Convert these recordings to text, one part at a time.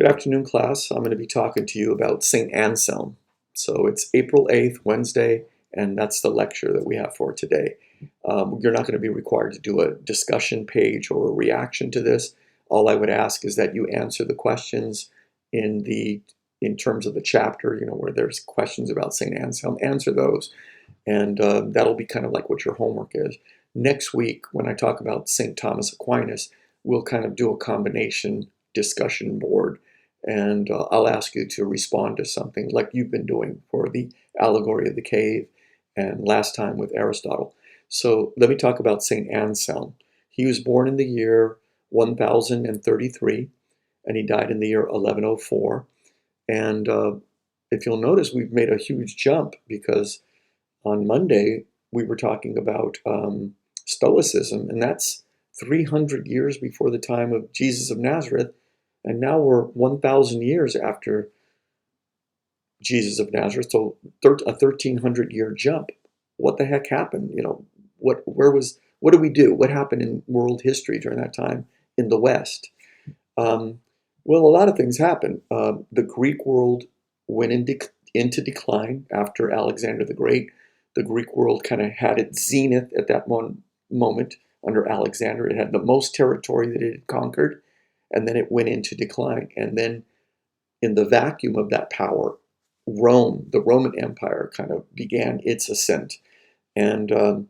Good afternoon, class. I'm going to be talking to you about St. Anselm. So it's April 8th, Wednesday, and that's the lecture that we have for today. You're not going to be required to do a discussion page or a reaction to this. All I would ask is that you answer the questions in terms of the chapter, where there's questions about St. Anselm. Answer those, and that'll be kind of like what your homework is. Next week, when I talk about St. Thomas Aquinas, we'll kind of do a combination discussion board, and I'll ask you to respond to something like you've been doing for the allegory of the cave and last time with Aristotle. So let me talk about St. Anselm. He was born in the year 1033, and he died in the year 1104. And if you'll notice, we've made a huge jump because on Monday we were talking about Stoicism, and that's 300 years before the time of Jesus of Nazareth. And now we're 1,000 years after Jesus of Nazareth, so a 1,300-year jump. What the heck happened? What did we do? What happened in world history during that time in the West? Well, a lot of things happened. The Greek world went into decline after Alexander the Great. The Greek world kind of had its zenith at that moment under Alexander. It had the most territory that it had conquered, and then it went into decline. And then in the vacuum of that power, Rome, the Roman Empire, kind of began its ascent. And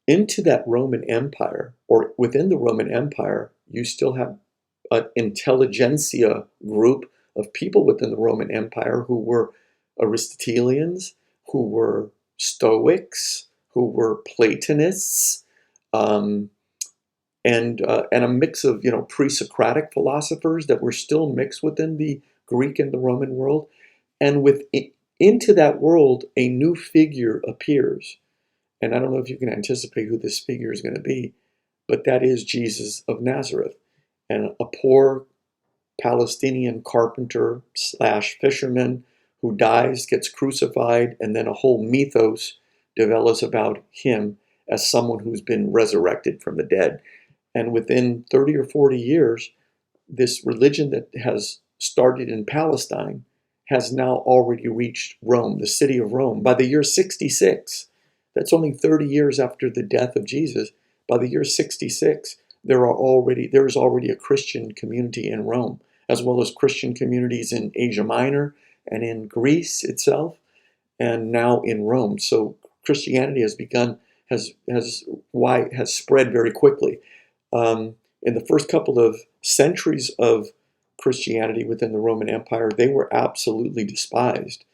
into that Roman Empire, or within the Roman Empire, you still have an intelligentsia group of people within the Roman Empire who were Aristotelians, who were Stoics, who were Platonists, and a mix of pre-Socratic philosophers that were still mixed within the Greek and the Roman world. And into that world, a new figure appears. And I don't know if you can anticipate who this figure is going to be, but that is Jesus of Nazareth. And a poor Palestinian carpenter / fisherman who dies, gets crucified, and then a whole mythos develops about him as someone who's been resurrected from the dead. And within 30 or 40 years, this religion that has started in Palestine has now already reached Rome, the city of Rome. By the year 66, that's only 30 years after the death of Jesus, by the year 66, there is already a Christian community in Rome, as well as Christian communities in Asia Minor and in Greece itself, and now in Rome. So Christianity has spread very quickly. In the first couple of centuries of Christianity within the Roman Empire, they were absolutely despised.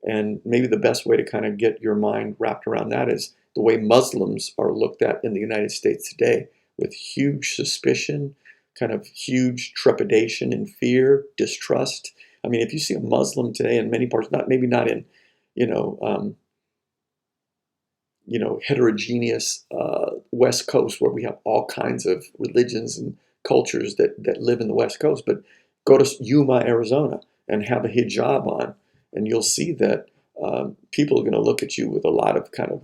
And maybe the best way to kind of get your mind wrapped around that is the way Muslims are looked at in the United States today, with huge suspicion, kind of huge trepidation and fear, distrust. I mean, if you see a Muslim today in many parts, maybe not in, heterogeneous West Coast where we have all kinds of religions and cultures that live in the West Coast, but go to Yuma, Arizona, and have a hijab on, and you'll see that people are going to look at you with a lot of kind of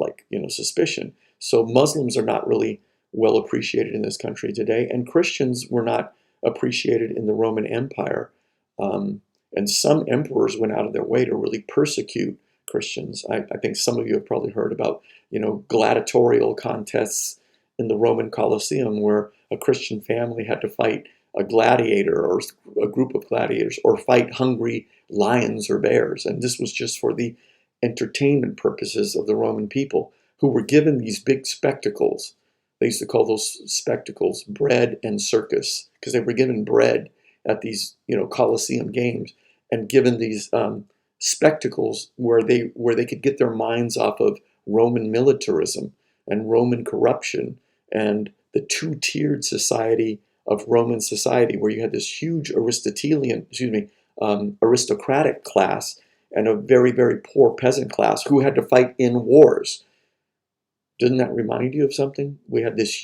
suspicion. So Muslims are not really well appreciated in this country today, and Christians were not appreciated in the Roman Empire. And some emperors went out of their way to really persecute Christians. I think some of you have probably heard about, gladiatorial contests in the Roman Colosseum where a Christian family had to fight a gladiator or a group of gladiators or fight hungry lions or bears. And this was just for the entertainment purposes of the Roman people, who were given these big spectacles. They used to call those spectacles bread and circus, because they were given bread at these, Colosseum games, and given these spectacles where they could get their minds off of Roman militarism and Roman corruption and the two-tiered society of Roman society, where you had this huge aristocratic class and a very, very poor peasant class who had to fight in wars. Doesn't that remind you of something? We had this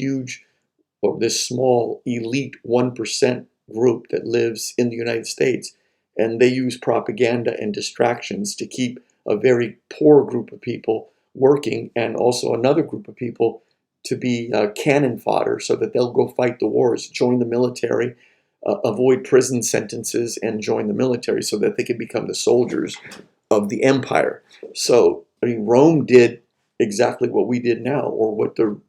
small elite 1% group that lives in the United States, and they use propaganda and distractions to keep a very poor group of people working, and also another group of people to be cannon fodder so that they'll go fight the wars, join the military, avoid prison sentences and join the military so that they could become the soldiers of the empire. So, I mean, Rome did exactly what we did now, or what the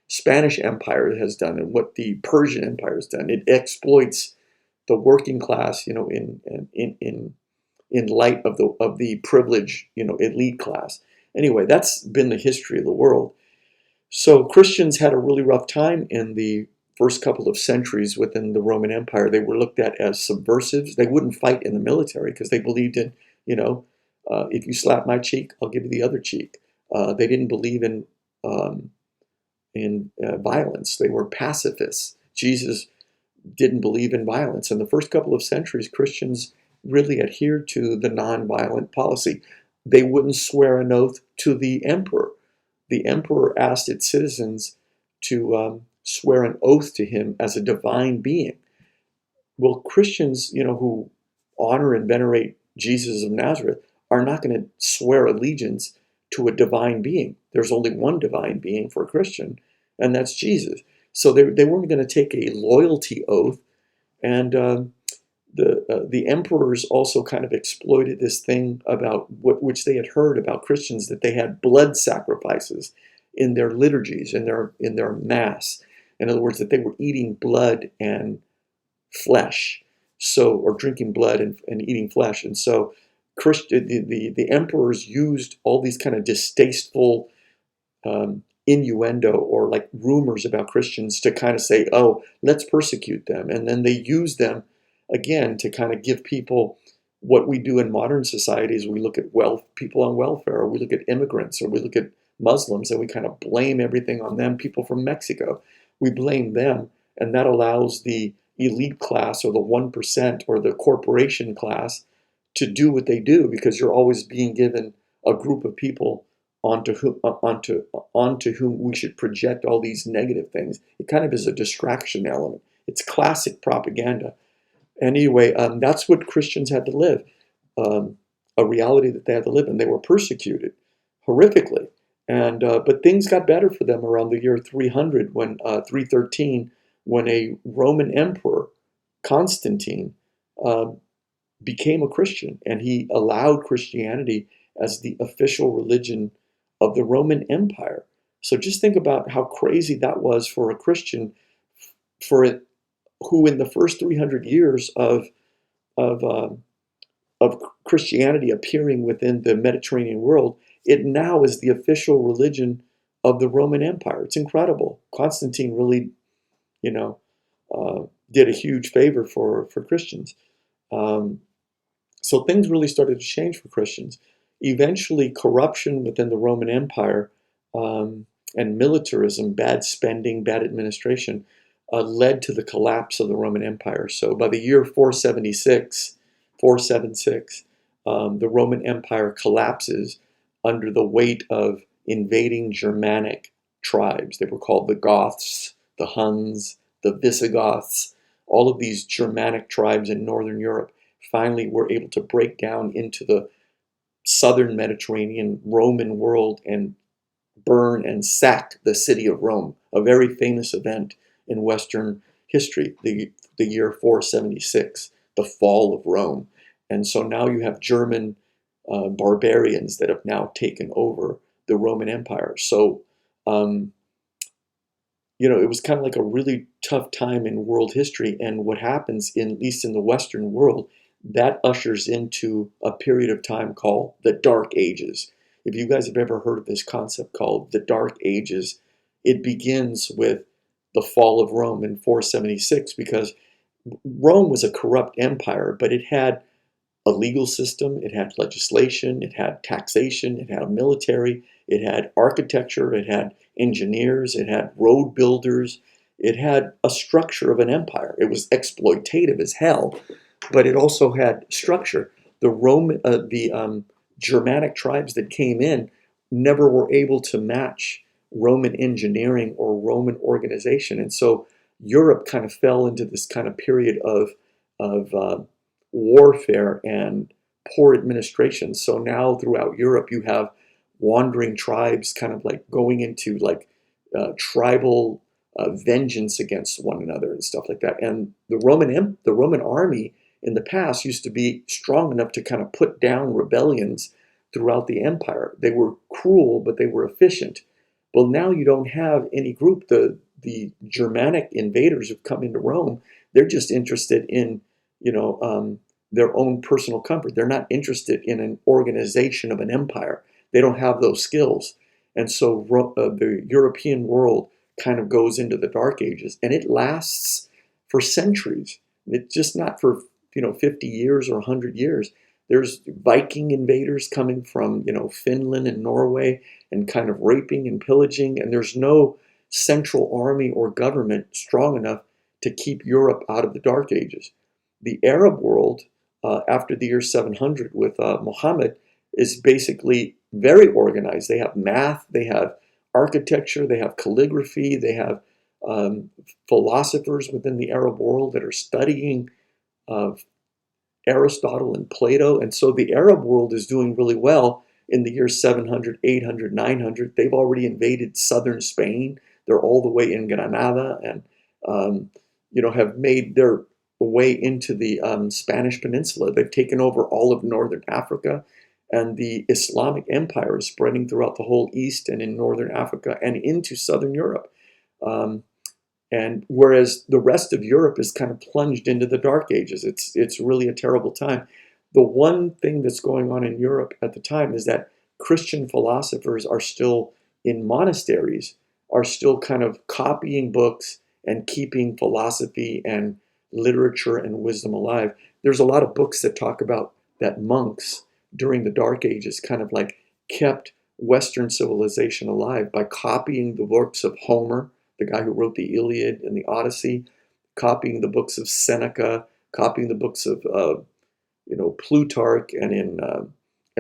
Spanish Empire has done, and what the Persian Empire has done. It exploits the working class, in light of the privileged, elite class. Anyway, that's been the history of the world. So Christians had a really rough time in the first couple of centuries within the Roman Empire. They were looked at as subversives. They wouldn't fight in the military because they believed in, if you slap my cheek, I'll give you the other cheek. They didn't believe um, in violence. They were pacifists. Jesus didn't believe in violence. In the first couple of centuries, Christians really adhered to the nonviolent policy. They wouldn't swear an oath to the emperor. The emperor asked its citizens to swear an oath to him as a divine being. Well, Christians, who honor and venerate Jesus of Nazareth, are not going to swear allegiance to a divine being. There's only one divine being for a Christian, and that's Jesus. So they weren't going to take a loyalty oath. And the emperors also kind of exploited this thing about which they had heard about Christians, that they had blood sacrifices in their liturgies, in their mass. In other words, that they were eating blood and flesh, or drinking blood and eating flesh. And so the emperors used all these kind of distasteful innuendo, or like rumors about Christians, to kind of say, oh, let's persecute them. And then they use them again to kind of give people what we do in modern societies. We look at people on welfare, or we look at immigrants, or we look at Muslims, and we kind of blame everything on them. People from Mexico, we blame them, and that allows the elite class, or the 1%, or the corporation class, to do what they do, because you're always being given a group of people onto whom we should project all these negative things. It kind of is a distraction element. It's classic propaganda. Anyway, that's what Christians had to live, a reality that they had to live in. They were persecuted horrifically, and but things got better for them around the year 313, when a Roman emperor, Constantine, uh, became a Christian, and he allowed Christianity as the official religion of the Roman Empire. So just think about how crazy that was for a Christian, for it, who in the first 300 years of uh, of Christianity appearing within the Mediterranean world, it now is the official religion of the Roman Empire. It's incredible. Constantine really, you know, did a huge favor for Christians. Um, So things really started to change for Christians. Eventually, corruption within the Roman Empire, and militarism, bad spending, bad administration, led to the collapse of the Roman Empire. So by the year 476, the Roman Empire collapses under the weight of invading Germanic tribes. They were called the Goths, the Huns, the Visigoths. All of these Germanic tribes in Northern Europe finally were able to break down into the southern Mediterranean Roman world and burn and sack the city of Rome, a very famous event in Western history, the year 476, the fall of Rome. And so now you have German barbarians that have now taken over the Roman Empire. So, um, it was kind of like a really tough time in world history. And what happens, at least in the Western world, that ushers into a period of time called the Dark Ages. If you guys have ever heard of this concept called the Dark Ages, it begins with the fall of Rome in 476, because Rome was a corrupt empire, but it had a legal system, it had legislation, it had taxation, it had a military, it had architecture, it had engineers, it had road builders, it had a structure of an empire. It was exploitative as hell, but it also had structure. The Germanic tribes that came in never were able to match Roman engineering or Roman organization, and so Europe kind of fell into this kind of period of warfare and poor administration. So now throughout Europe, you have wandering tribes kind of like going into like tribal vengeance against one another and stuff like that. And the Roman army in the past used to be strong enough to kind of put down rebellions throughout the empire. They were cruel, but they were efficient. Well, now you don't have any group. The Germanic invaders who've come into Rome, they're just interested in, their own personal comfort. They're not interested in an organization of an empire. They don't have those skills. And so the European world kind of goes into the Dark Ages, and it lasts for centuries. It's just not for 50 years or 100 years. There's Viking invaders coming from Finland and Norway and kind of raping and pillaging, and there's no central army or government strong enough to keep Europe out of the Dark Ages. The Arab world, after the year 700 with Muhammad, is basically very organized. They have math, they have architecture, they have calligraphy, they have philosophers within the Arab world that are studying Aristotle and Plato. And so the Arab world is doing really well in the years 700, 800, 900. They've already invaded southern Spain. They're all the way in Granada and, have made their way into the Spanish Peninsula. They've taken over all of northern Africa, and the Islamic Empire is spreading throughout the whole East and in northern Africa and into southern Europe. And whereas the rest of Europe is kind of plunged into the Dark Ages, it's really a terrible time. The one thing that's going on in Europe at the time is that Christian philosophers are still in monasteries, are still kind of copying books and keeping philosophy and literature and wisdom alive. There's a lot of books that talk about that monks during the Dark Ages kind of like kept Western civilization alive by copying the works of Homer, the guy who wrote the Iliad and the Odyssey, copying the books of Seneca, copying the books of Plutarch, and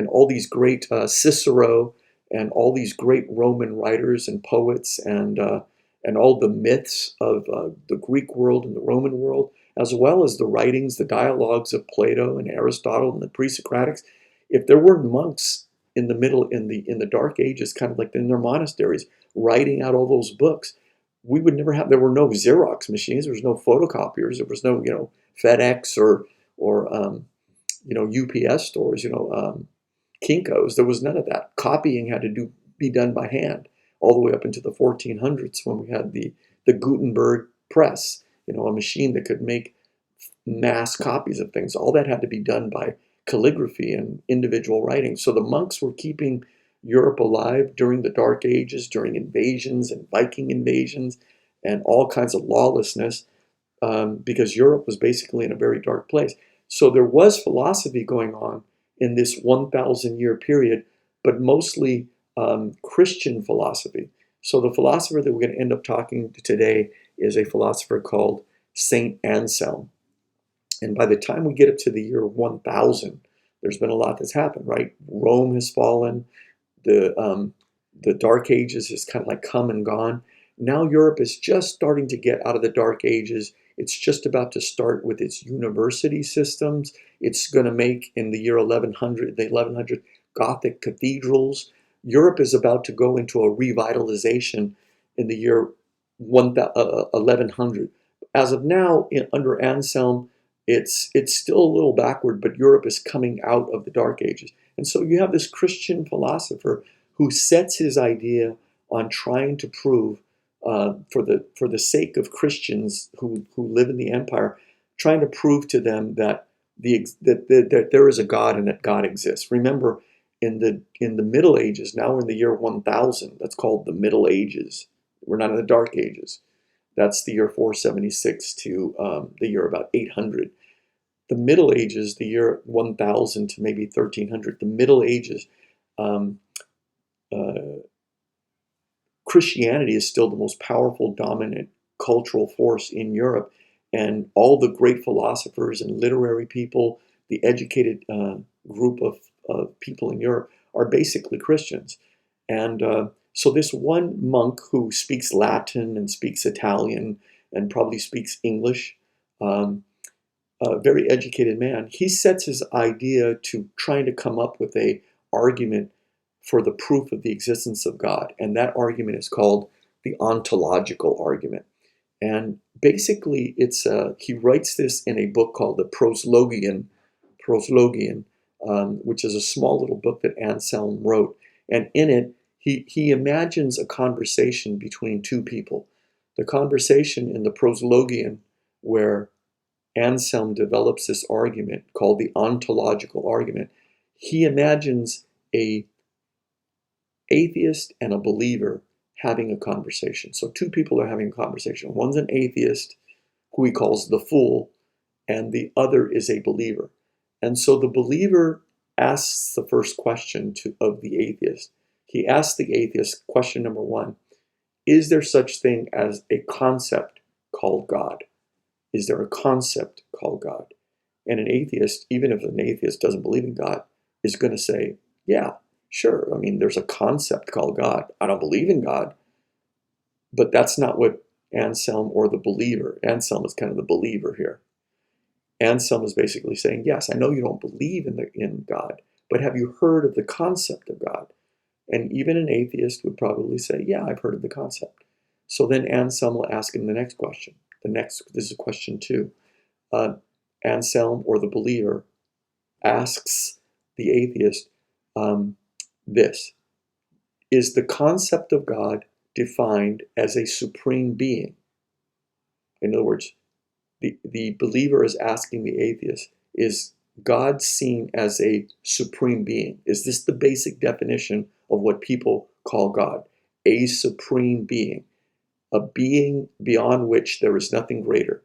all these great Cicero, and all these great Roman writers and poets, and all the myths of the Greek world and the Roman world, as well as the writings, the dialogues of Plato and Aristotle and the pre-Socratics. If there weren't monks in the Dark Ages, kind of like in their monasteries, writing out all those books, we would never have. There were no Xerox machines. There was no photocopiers. There was no FedEx or UPS stores. Kinko's. There was none of that. Copying had to be done by hand all the way up into the 1400s when we had the Gutenberg press. A machine that could make mass copies of things. All that had to be done by calligraphy and individual writing. So the monks were keeping Europe alive during the Dark Ages, during invasions and Viking invasions and all kinds of lawlessness, because Europe was basically in a very dark place. So there was philosophy going on in this 1,000-year period, but mostly Christian philosophy. So the philosopher that we're going to end up talking to today is a philosopher called Saint Anselm. And by the time we get up to the year 1000, there's been a lot that's happened, right? Rome has fallen. The Dark Ages has kind of like come and gone. Now Europe is just starting to get out of the Dark Ages. It's just about to start with its university systems. It's going to make, in the year 1100, Gothic cathedrals. Europe is about to go into a revitalization in the year 1100. As of now, under Anselm, it's still a little backward, but Europe is coming out of the Dark Ages. And so you have this Christian philosopher who sets his idea on trying to prove, for the sake of Christians who live in the empire, trying to prove to them that that there is a God and that God exists. Remember, in the Middle Ages, now we're in the year 1000. That's called the Middle Ages. We're not in the Dark Ages. That's the year 476 to the year about 800. The Middle Ages, the year 1000 to maybe 1300, the Middle Ages, Christianity is still the most powerful, dominant cultural force in Europe. And all the great philosophers and literary people, the educated group of people in Europe are basically Christians. And so this one monk who speaks Latin and speaks Italian and probably speaks English, a very educated man, he sets his idea to trying to come up with a argument for the proof of the existence of God. And that argument is called the ontological argument. And basically, he writes this in a book called the Proslogion, which is a small little book that Anselm wrote. And in it, he imagines a conversation between two people. The conversation in the Proslogion, where Anselm develops this argument called the ontological argument, he imagines a atheist and a believer having a conversation. So two people are having a conversation. One's an atheist, who he calls the fool, and the other is a believer. And so the believer asks the first question of the atheist. He asks the atheist, question number one, is there such thing as a concept called God? Is there a concept called God? And an atheist, even if an atheist doesn't believe in God, is going to say, yeah, sure. I mean, there's a concept called God. I don't believe in God. But that's not what Anselm or the believer, Anselm is kind of the believer here. Anselm is basically saying, yes, I know you don't believe in God, but have you heard of the concept of God? And even an atheist would probably say, yeah, I've heard of the concept. So then Anselm will ask him the next question. This is question 2. Anselm or the believer asks the atheist this: is the concept of God defined as a supreme being? In other words, the believer is asking the atheist, is God seen as a supreme being? Is this the basic definition of what people call God? A supreme being, a being beyond which there is nothing greater.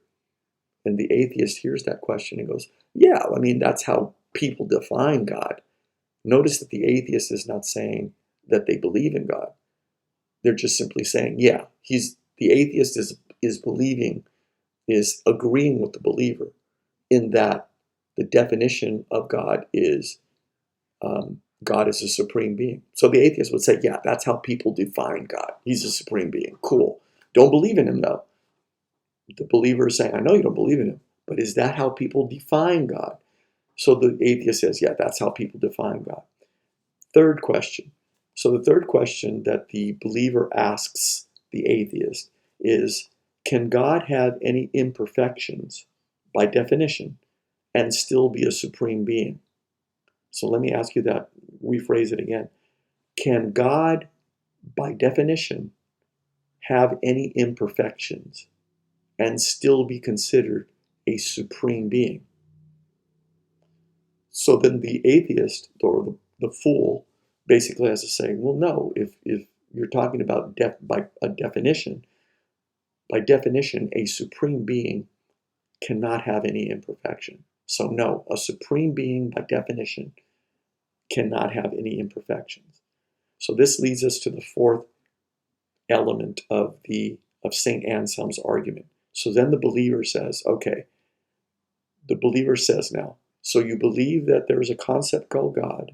And the atheist hears that question and goes, yeah, I mean, that's how people define God. Notice that the atheist is not saying that they believe in God. They're just simply saying, yeah, the atheist is believing, is agreeing with the believer in that the definition of God is God is a supreme being. So the atheist would say, yeah, that's how people define God. He's a supreme being. Cool. Don't believe in him, though. The believer is saying, I know you don't believe in him, but is that how people define God? So the atheist says, yeah, that's how people define God. Third question. So the third question that the believer asks the atheist is, can God have any imperfections by definition and still be a supreme being? So let me ask you that, rephrase it again. Can God, by definition, have any imperfections and still be considered a supreme being? So then the atheist or the fool basically has to say, well, no, if you're talking about by definition, a supreme being cannot have any imperfection. So no, a supreme being by definition cannot have any imperfections. So this leads us to the fourth element of St. Anselm's argument. So then the believer says, okay, the believer says now, so you believe that there is a concept called God?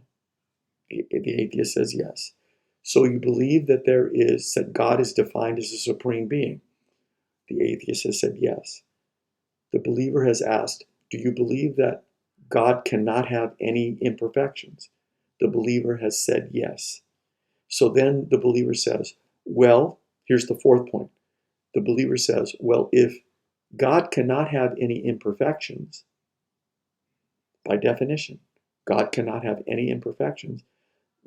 The atheist says yes. So you believe that God is defined as a supreme being? The atheist has said yes. The believer has asked, do you believe that God cannot have any imperfections? The believer has said yes. So then the believer says, well, here's the fourth point. The believer says, well, if God cannot have any imperfections, by definition, God cannot have any imperfections,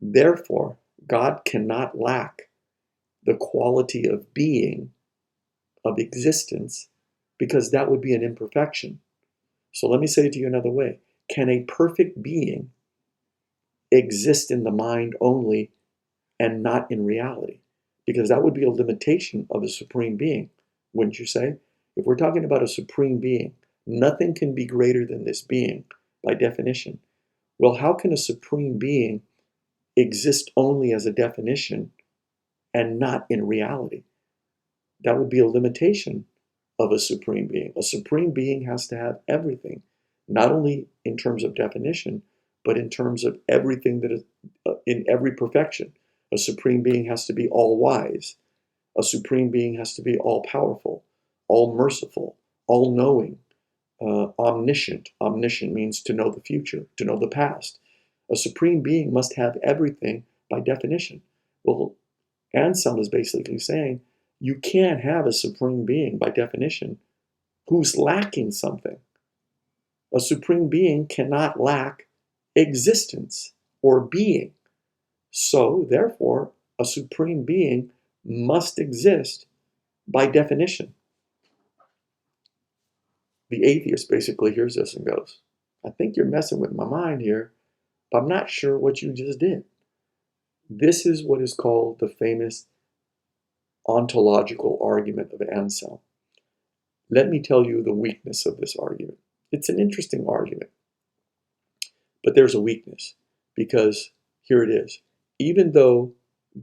therefore, God cannot lack the quality of being, of existence, because that would be an imperfection. So let me say it to you another way. Can a perfect being exist in the mind only and not in reality? Because that would be a limitation of a supreme being, wouldn't you say? If we're talking about a supreme being, nothing can be greater than this being by definition. Well, how can a supreme being exist only as a definition and not in reality? That would be a limitation of a supreme being. A supreme being has to have everything, not only in terms of definition, but in terms of everything that is in every perfection. A supreme being has to be all wise. A supreme being has to be all powerful, all merciful, all knowing, omniscient. Omniscient means to know the future, to know the past. A supreme being must have everything by definition. Well, Anselm is basically saying You can't have a supreme being, by definition, who's lacking something. A supreme being cannot lack existence or being. So, therefore, a supreme being must exist by definition. The atheist basically hears this and goes, I think you're messing with my mind here, but I'm not sure what you just did. This is what is called the famous ontological argument of Anselm. Let me tell you the weakness of this argument. It's an interesting argument, but there's a weakness, because here it is. Even though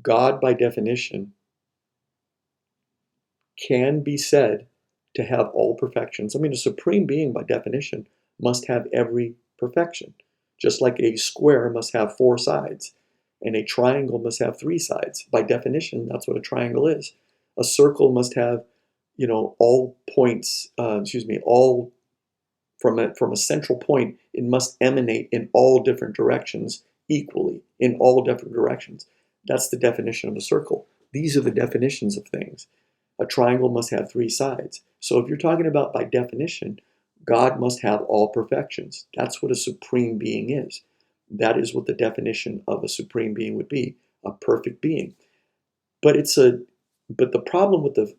God, by definition, can be said to have all perfections. I mean, a supreme being, by definition, must have every perfection. Just like a square must have 4 sides, and a triangle must have 3 sides. By definition, that's what a triangle is. A circle must have, all points, all from a central point, it must emanate in all different directions equally, in all different directions. That's the definition of a circle. These are the definitions of things. A triangle must have 3 sides. So if you're talking about by definition, God must have all perfections. That's what a supreme being is. That is what the definition of a supreme being would be, a perfect being. But the problem with the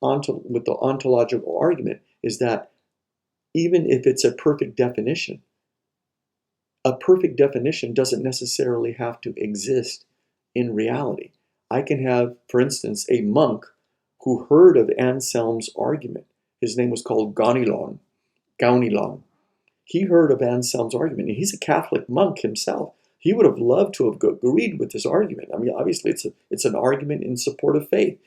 ontological argument is that even if it's a perfect definition doesn't necessarily have to exist in reality. I can have, for instance, a monk who heard of Anselm's argument. His name was called Gaunilon. He heard of Anselm's argument, and he's a Catholic monk himself. He would have loved to have agreed with this argument. I mean, obviously, it's an argument in support of faith.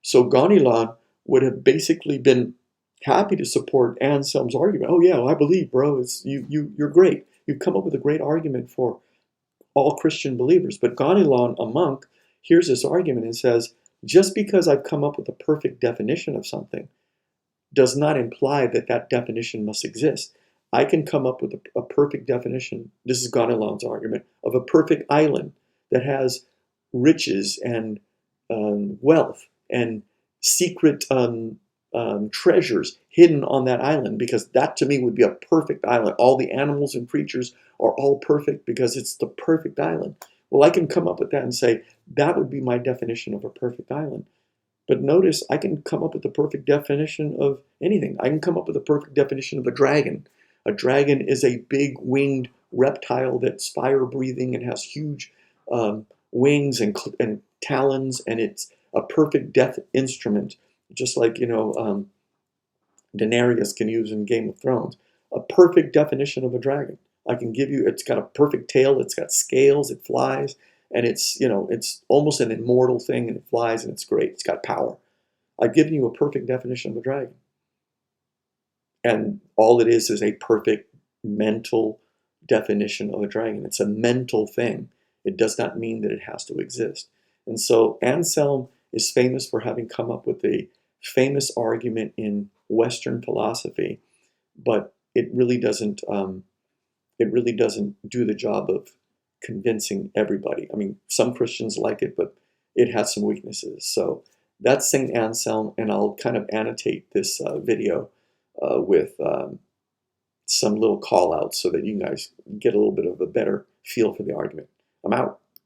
So Gaunilon would have basically been happy to support Anselm's argument. Oh yeah, well, I believe, bro. You're great. You've come up with a great argument for all Christian believers. But Gaunilon, a monk, hears this argument and says, just because I've come up with a perfect definition of something does not imply that that definition must exist. I can come up with a perfect definition, this is Gaunilon's argument, of a perfect island that has riches and wealth and secret treasures hidden on that island, because that to me would be a perfect island. All the animals and creatures are all perfect because it's the perfect island. Well, I can come up with that and say, that would be my definition of a perfect island. But notice, I can come up with the perfect definition of anything. I can come up with a perfect definition of a dragon. A dragon is a big winged reptile that's fire-breathing and has huge wings and talons, and it's a perfect death instrument, just like, Daenerys can use in Game of Thrones. A perfect definition of a dragon. I can give you, it's got a perfect tail, it's got scales, it flies, and it's almost an immortal thing, and it flies, and it's great. It's got power. I've given you a perfect definition of a dragon. And all it is a perfect mental definition of a dragon. It's a mental thing. It does not mean that it has to exist. And so Anselm is famous for having come up with a famous argument in Western philosophy, but it really doesn't do the job of convincing everybody. I mean, some Christians like it, but it has some weaknesses. So that's St. Anselm, and I'll kind of annotate this video with some little call outs so that you guys get a little bit of a better feel for the argument. I'm out.